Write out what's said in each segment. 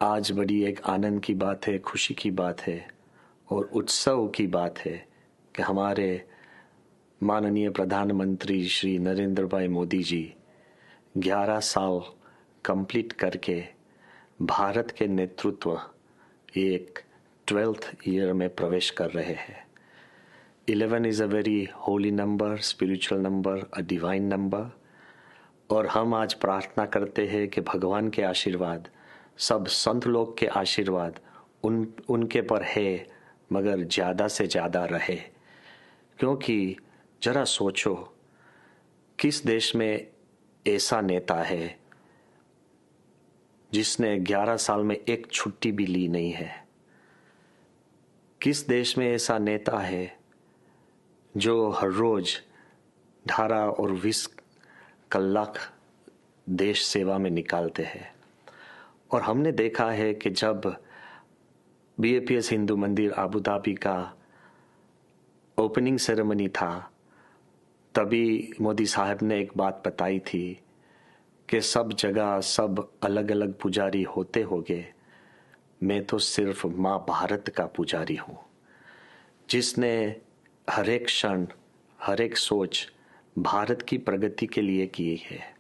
आज बड़ी एक आनंद की बात है, खुशी की बात है और उत्सव की बात है कि हमारे माननीय प्रधानमंत्री श्री नरेंद्र भाई मोदी जी 11 साल कंप्लीट करके भारत के नेतृत्व एक 12th ईयर में प्रवेश कर रहे हैं। 11 is a very Holi number, spiritual number, a divine number. और हम आज प्रार्थना करते हैं कि भगवान के आशीर्वाद, सब संत लोग के आशीर्वाद उनके पर है, मगर ज़्यादा से ज़्यादा रहे। क्योंकि जरा सोचो, किस देश में ऐसा नेता है जिसने 11 साल में एक छुट्टी भी ली नहीं है? किस देश में ऐसा नेता है जो हर रोज 18 और 20 कलाक देश सेवा में निकालते हैं? और हमने देखा है कि जब BAPS हिंदू मंदिर आबू धाबी का ओपनिंग सेरेमनी था, तभी मोदी साहब ने एक बात बताई थी कि सब जगह सब अलग अलग पुजारी होते होंगे, मैं तो सिर्फ माँ भारत का पुजारी हूँ, जिसने हर एक क्षण, हर एक सोच भारत की प्रगति के लिए की है।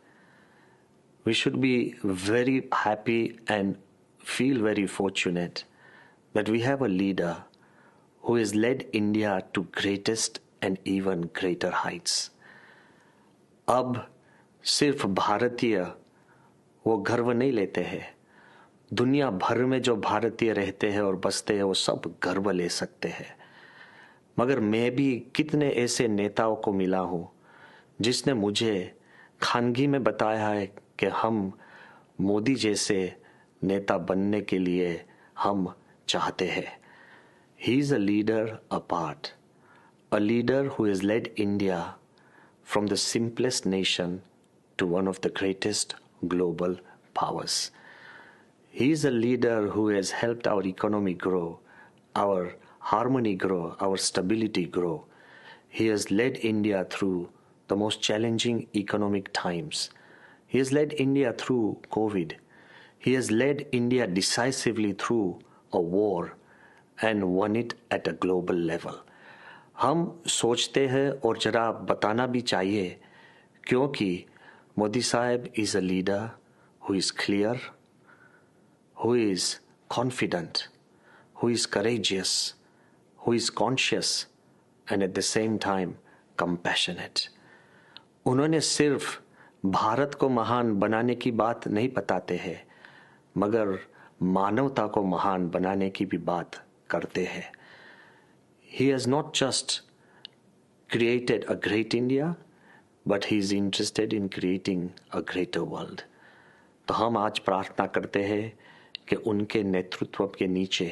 We should be very happy and feel very fortunate that we have a leader who has led India to greatest and even greater heights. अब सिर्फ भारतीय वो गर्व नहीं लेते हैं, दुनिया भर में जो भारतीय रहते हैं और बसते हैं वो सब गर्व ले सकते हैं। मगर मैं भी कितने ऐसे नेताओं को मिला हूँ जिसने मुझे खानगी में बताया है कि हम मोदी जैसे नेता बनने के लिए हम चाहते हैं। He is a leader apart, a leader who has led India from the simplest nation to one of the greatest global powers. He is a leader who has helped our economy grow, our harmony grow, our stability grow. He has led India through the most challenging economic times. He has led India through COVID. He has led India decisively through a war and won it at a global level. हम सोचते हैं और जरा बताना भी चाहिए, क्योंकि मोदी साहब is a leader who is clear, who is confident, who is courageous, who is conscious and at the same time compassionate. उन्होंने सिर्फ भारत को महान बनाने की बात नहीं बताते हैं, मगर मानवता को महान बनाने की भी बात करते हैं। He has not just created a great India, but he is interested in creating a greater world. तो हम आज प्रार्थना करते हैं कि उनके नेतृत्व के नीचे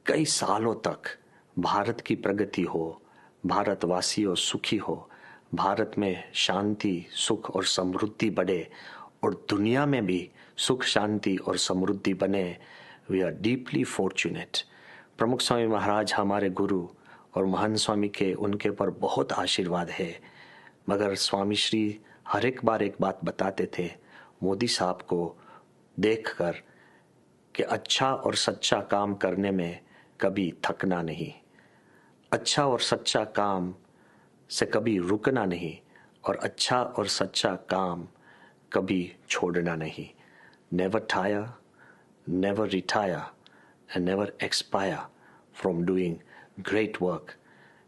कई सालों तक भारत की प्रगति हो, भारतवासियों सुखी हो, भारत में शांति, सुख और समृद्धि बढ़े और दुनिया में भी सुख, शांति और समृद्धि बने। We are deeply fortunate. Pramukh Swami महाराज हमारे गुरु और महान स्वामी के उनके पर बहुत आशीर्वाद है, मगर स्वामी श्री हर एक बार एक बात बताते थे मोदी साहब को देखकर कि अच्छा और सच्चा काम करने में कभी थकना नहीं, अच्छा और सच्चा काम से कभी रुकना नहीं और अच्छा और सच्चा काम कभी छोड़ना नहीं। Never tire, never retire and never expire from doing great work.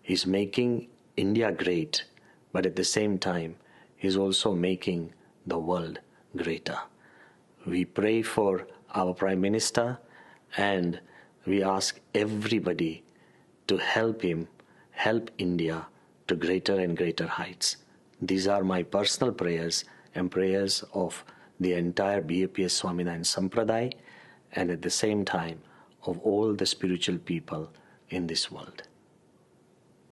He's making India great, but at the same time he's also making the world greater. We pray for our Prime Minister and we ask everybody to help him, help India to greater and greater heights. These are my personal prayers and prayers of the entire BAPS Swaminarayan Sampradaya and at the same time of all the spiritual people in this world.